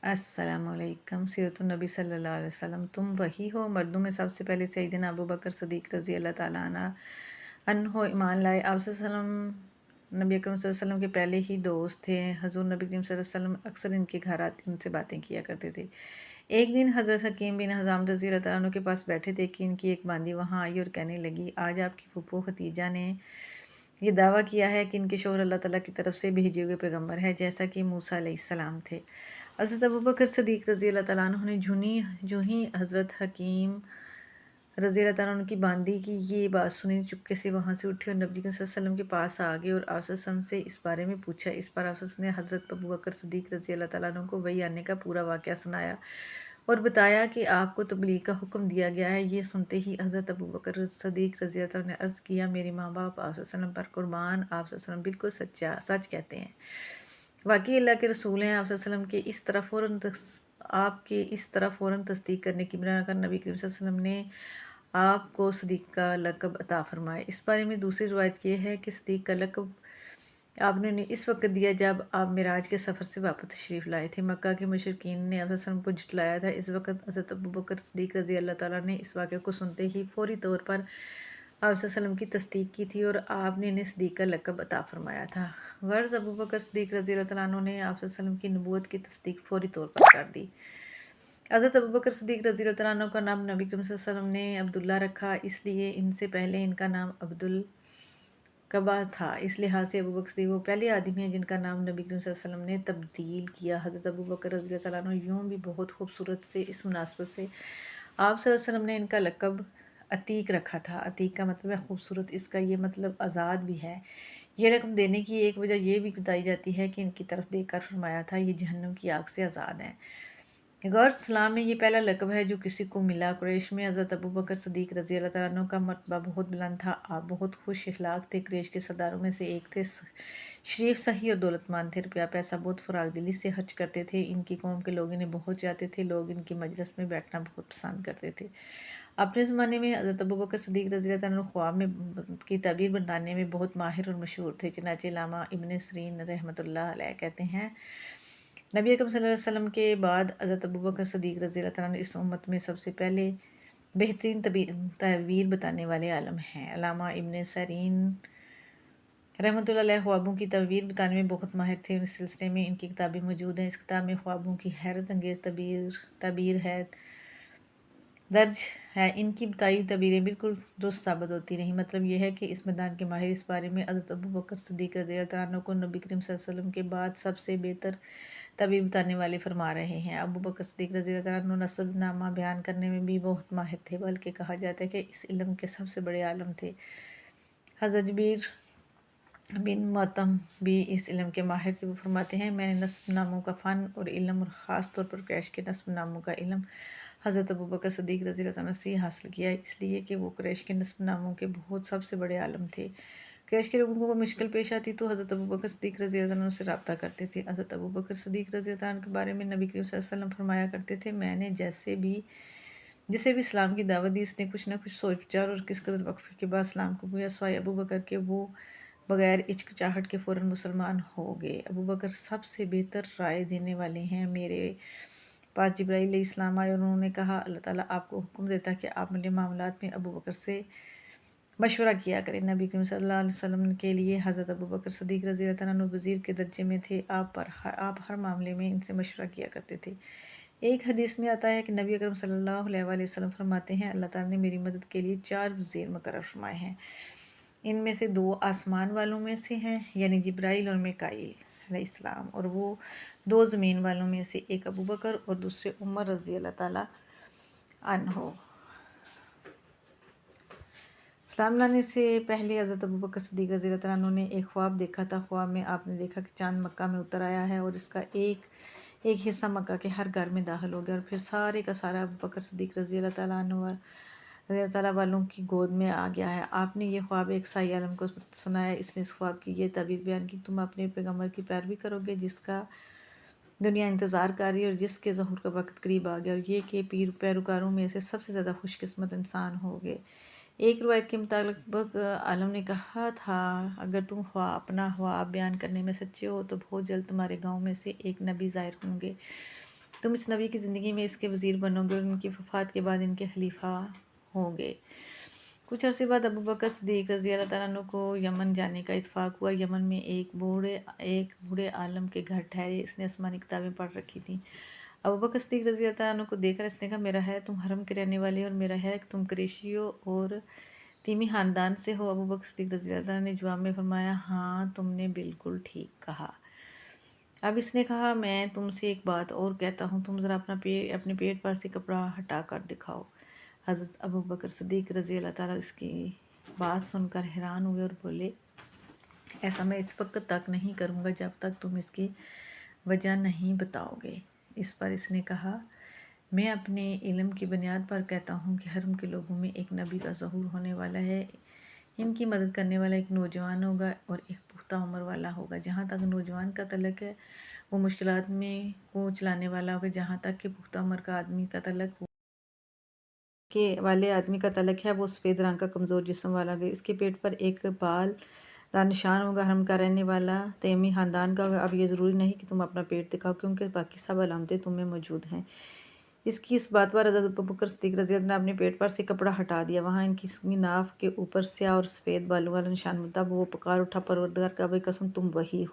अस्सलामुअलैकुम। सीरतुन्नबी सल्लल्लाहु अलैहि वसल्लम, तुम वही हो मर्दों में सबसे पहले सैयदना अबू बकर सदीक़ रज़ी अल्लाह ताला अन्हो ईमान लाए। आप सल्लल्लाहु अलैहि वसल्लम नबी अकरम सल्लल्लाहु अलैहि वसल्लम के पहले ही दोस्त थे। हज़ूर नबी करीम सल्लल्लाहु अलैहि वसल्लम अक्सर इनके घर आते इनसे बातें किया करते थे। एक दिन हज़रत हकीम बिन हज़ाम रज़ी अल्लाह ताला अन्हु के पास बैठे थे कि इनकी एक बांदी वहाँ आई और कहने लगी, आज आपकी फूफो खतीजा ने ये दावा किया है कि इनके शौहर अल्लाह ताला की तरफ से भेजे हुए पैगम्बर है, जैसा कि मूसा अलैहिस्सलाम थे। हज़रत अबू बकर सदीक़ रज़ी अल्लाह ताला अन्हु ने जो ही हज़रत हकीम रज़ी अल्लाह ताला अन्हु की बांदी की ये बात सुनी, चुपके से वहाँ से उठी और नबी सल्लल्लाहु अलैहि वसल्लम के पास आ गए और आप सल्लल्लाहु अलैहि वसल्लम से इस बारे में पूछा। इस पर आप सल्लल्लाहु अलैहि वसल्लम ने हज़रत अबू बकर सदीक़ रज़ी अल्लाह ताला अन्हु को वही आने का पूरा वाक़या सुनाया और बताया कि आपको तबलीग का हुक्म दिया गया है। ये सुनते ही हज़रत अबू बकर सदीक़ रज़ी अल्लाह ताला ने अर्ज़ किया, मेरे माँ बाप आप सल्लल्लाहु अलैहि वसल्लम पर कुर्बान, आप सल्लल्लाहु अलैहि वसल्लम बिल्कुल सच कहते हैं। वाकई अल्लाह के रसूल हैं। आप सल्लल्लाहु अलैहि वसल्लम के इस तरह आपके इस तरह फ़ौरन तस्दीक करने की बिना कर नबी करीम सल्लल्लाहु अलैहि वसल्लम ने आपको सदीक़ का लक़ब अता फ़रमाया। इस बारे में दूसरी रिवायत ये है कि सदीक़ का लक़ब आपने उन्हें इस वक्त दिया जब आप मिराज के सफ़र से वापस तशरीफ़ लाए थे। मक्का के मुशरिकीन ने आप सल्लल्लाहु अलैहि वसल्लम को झुठलाया था। इस वक्त हज़रत अबू बकर सदीक़ रज़ी अल्लाह ताला ने इस वाक़े को सुनते ही फ़ौरी तौर पर आप सल्लल्लाहु अलैहि वसल्लम की तस्दीक की थी और आपने इन्हें सदीक़ का लक़ब अता फ़रमाया था। गर्ज़ अबू बकर सदीक़ रज़ी अल्लाह ताला अन्हु ने आप सल्लल्लाहु अलैहि वसल्लम की नबूवत की तस्दीक फ़ौरी तौर पर कर दी। हज़रत अबू बकर सदीक़ रज़ी अल्लाह ताला अन्हु का नाम नबी करीम सल्लल्लाहु अलैहि वसल्लम ने अब्दुल्ला रखा, इसलिए इनसे पहले इनका नाम अब्दुल कबा था। इस लिहाज से अबू बकर सदीक़ वो पहले आदमी हैं जिनका नाम नबी करीम सल्लल्लाहु अलैहि वसल्लम ने तब्दील किया। हज़रत अबू बकर रज़ी अल्लाह ताला अन्हु यूँ भी बहुत खूबसूरत से इस मुनासबत से आप सल्लल्लाहु अलैहि वसल्लम ने इनका लक़ब अतीक रखा था। अतीक का मतलब है खूबसूरत, इसका ये मतलब आज़ाद भी है। ये रकम देने की एक वजह ये भी बताई जाती है कि इनकी तरफ देखकर फरमाया था, ये जहन्नम की आग से आज़ाद हैं। गौर इस्लाम में ये पहला लक़ब है जो किसी को मिला। कुरैश में हज़रत अबू बकर सदीक़ रज़ी अल्लाह ताला अन्हु का मर्तबा बहुत बुलंद था। आप बहुत खुश अखलाक थे। कुरैश के सरदारों में से एक थे। शरीफ, सही और दौलतमंद थे। रुपया पैसा बहुत फ़राग दिली से खर्च करते थे। इनकी कौम के लोग इन्हें बहुत चाहते थे। लोग इनकी मजलिस में बैठना बहुत पसंद करते थे। अपने ज़माने में हज़रत अबू बकर सदीक़ रज़ी अल्लाह ताला अन्हु ख्वाब में की ताबीर बताने में बहुत माहिर और मशहूर थे। चनाचे अल्लामा इब्न सीरीन रहमतुल्लाह अलैह कहते हैं, नबी अकरम सल्लल्लाहु अलैहि वसल्लम के बाद हज़रत अबू बकर सदीक़ रज़ी अल्लाह ताला अन्हु इस उम्मत में सबसे पहले बेहतरीन तवीर बताने वाले आलम हैं। अल्लामा इब्न सीरीन रहमतुल्लाह अलैह ख्वाबों की तवीर बताने में बहुत माहिर थे। इस सिलसिले में इनकी किताबें मौजूद हैं। इस किताब में ख्वाबों की हैरत अंगेज़ तबीर है दर्ज है। इनकी बताई तबीरें बिल्कुल दुरुस्त साबित होती रहीं। मतलब यह है कि इस मैदान के माहिर इस बारे में हज़रत अबू बकर सदीक़ रज़ी अल्लाह ताला अन्हु को नबी करीम सल्लल्लाहु अलैहि वसल्लम के बाद सबसे बेहतर तबीर बताने वाले फरमा रहे हैं। अबू बकर सदीक़ रज़ी अल्लाह ताला अन्हु नस्बनामा बयान करने में भी बहुत माहिर थे, बल्कि कहा जाता है कि इस इल्म के सबसे बड़े आलम थे। हज़रत जबीर बिन मोहतम भी इस इल्म के माहिर थे। वो फरमाते हैं, मैंने नस्बनामों का फ़न और इल्म और ख़ास तौर पर कुरैश के नस्बनामों का इल्म हज़रत अबू बकर सदीक़ रज़ी अल्लाह ताला से हासिल किया, इसलिए कि वो कुरैश के नस्बनामों के बहुत सबसे बड़े आलम थे। कुरैश के लोगों को मुश्किल पेश आती तो हज़रत अबू बकर सदीक़ रज़ी अल्लाह ताला से रब्ता करते थे। हज़रत अबू बकर सदीक़ रज़ी अल्लाह ताला के बारे में नबी करीम सल्लल्लाहु अलैहि वसल्लम फरमाया करते थे, मैंने जिसे भी इस्लाम की दावत दी, इसने कुछ ना कुछ सोच विचार और किस कदर वक्फ़े के बाद इस्लाम को किया, सिवाय अबू बकर के वो बग़ैर हिचकिचाहट के फ़ौरन मुसलमान हो गए। अबू बकर सबसे बेहतर राय देने वाले हैं। मेरे पास जिब्राईल अलैहिस्सलाम आए और उन्होंने कहा, अल्लाह ताला आपको हुक्म देता है कि आप मेरे मामलात में अबू बकर से मशवरा किया करें। नबी करीम सल्लल्लाहु अलैहि वसल्लम के लिए हज़रत अबू बकर सदीक़ रज़ी अल्लाह ताला अन्हु वज़ीर के दर्जे में थे। आप हर मामले में इनसे मशवरा किया करते थे। एक हदीस में आता है कि नबी अकरम सल्लल्लाहु अलैहि वसल्लम फरमाते हैं, अल्लाह ताला ने मेरी मदद के लिए 4 वज़ीर मुकर्रर फरमाए हैं। इनमें से 2 आसमान वालों में से हैं, यानी जिब्राईल और मीकाईल अलैहिस्सलाम, और वो 2 ज़मीन वालों में से, एक अबू बकर और दूसरे उमर रज़ी अल्लाह ताला अन्हो। इस्लाम लाने से पहले हज़रत अबू बकर सदीक़ रज़ी अल्लाह ताला अन्हु ने एक ख्वाब देखा था। ख्वाब में आपने देखा कि चाँद मक्का में उतर आया है और इसका एक हिस्सा मक्का के हर घर में दाखिल हो गया और फिर सारे का सारा अबू बकर सदीक़ रज़ी अल्लाह ताला अन्हु रज़ी अल्लाह ताला वालों की गोद में आ गया है। आपने ये ख्वाब एक साई आलम को सुनाया। इसने इस ख्वाब की ये ताबीर बयान की, तुम अपने पैगम्बर की पैरवी करोगे जिसका दुनिया इंतज़ार कर रही है और जिसके ज़हूर का वक्त करीब आ गया, और ये कि पैरोकारों में से सबसे ज़्यादा खुशकिस्मत इंसान हो गए। एक रवायत के मुताबिक आलम ने कहा था, अगर तुम अपना ख्वाब बयान करने में सच्चे हो तो बहुत जल्द तुम्हारे गांव में से एक नबी ज़ाहिर होंगे। تم اس نبی کی زندگی میں اس کے وزیر بنو گے اور ان کی وفات کے بعد ان کے خلیفہ ہوں گے۔ کچھ عرصے بعد ابو بکر صدیق رضی اللہ تعالیٰ عنہ کو یمن جانے کا اتفاق ہوا۔ یمن میں ایک بوڑھے عالم کے گھر ٹھہرے۔ اس نے آسمانی کتابیں پڑھ رکھی تھیں۔ ابو بکر صدیق رضی اللہ تعالیٰ عنہ کو دیکھ کر اس نے کہا، میرا ہے تم حرم کے رہنے والے اور میرا ہے کہ تم قریشیوں اور تیمی خاندان سے ہو۔ ابو بکر صدیق رضی اللہ تعالیٰ نے جواب میں فرمایا، ہاں تم نے بالکل ٹھیک کہا۔ اب اس نے کہا، میں تم سے ایک بات اور کہتا ہوں، تم ذرا اپنے پیٹ پر سے کپڑا ہٹا کر دکھاؤ۔ حضرت ابو بکر صدیق رضی اللہ تعالیٰ اس کی بات سن کر حیران ہوئے اور بولے، ایسا میں اس وقت تک نہیں کروں گا جب تک تم اس کی وجہ نہیں بتاؤ گے۔ اس پر اس نے کہا، میں اپنے علم کی بنیاد پر کہتا ہوں کہ حرم کے لوگوں میں ایک نبی کا ظہور ہونے والا ہے۔ ان کی مدد کرنے والا ایک نوجوان ہوگا اور ایک پختہ عمر والا ہوگا۔ جہاں تک نوجوان کا تعلق ہے وہ مشکلات میں کو چلانے والا ہوگا، جہاں تک کہ پختہ عمر کا آدمی کا تعلق ہے وہ سفید رنگ کا کمزور جسم والا ہوگا۔ اس کے پیٹ پر ایک بال دار نشان ہوگا، حرم کا رہنے والا تیمی خاندان کا ہوگا۔ اب یہ ضروری نہیں کہ تم اپنا پیٹ دکھاؤ کیونکہ باقی سب علامتیں تم میں موجود ہیں۔ اس بات پر حضرت ابو بکر صدیق رضی اللہ عنہ نے اپنے پیٹ پر سے کپڑا ہٹا دیا۔ وہاں ان کی ناف کے اوپر سیاہ اور سفید بالوں والا نشان ملا۔ تب وہ پکار اٹھا، پروردگار کعبہ کی قسم تم وہی ہو۔